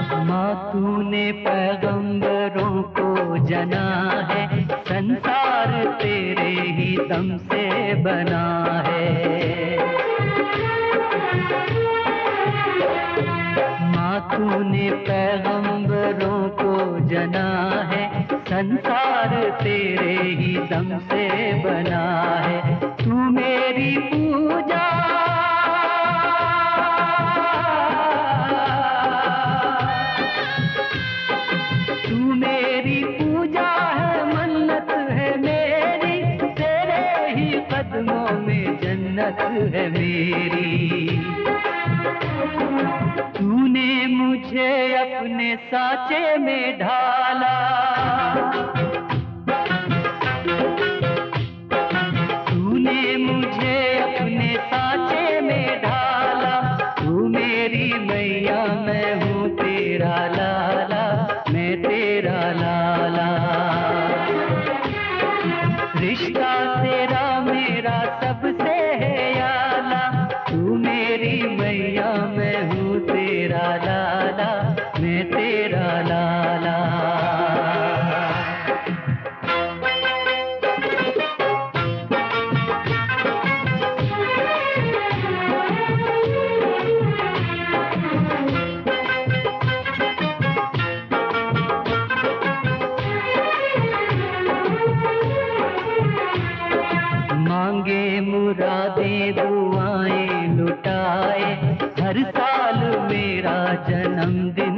माँ तूने पैगंबरों को जना है, संसार तेरे ही दम से बना है। माँ तूने पैगंबरों को जना है, संसार तेरे ही दम से बना है। तू मेरी पूजा है, मन्नत है मेरी, तेरे ही कदमों में जन्नत है मेरी। तूने मुझे अपने साँचे में ढाला, तूने मुझे अपने साँचे में ढाला। तू मेरी मैया, मैं हूँ तेरा लाला, मैं तेरा लाला। रिश्ता तेरा मेरा सबसे है याला। तू मेरी मैया, मैं हूँ तेरा लाला, मैं तेरा लाला। मांगे मुरादें दुआएं लुटाए, हर साल मेरा जन्मदिन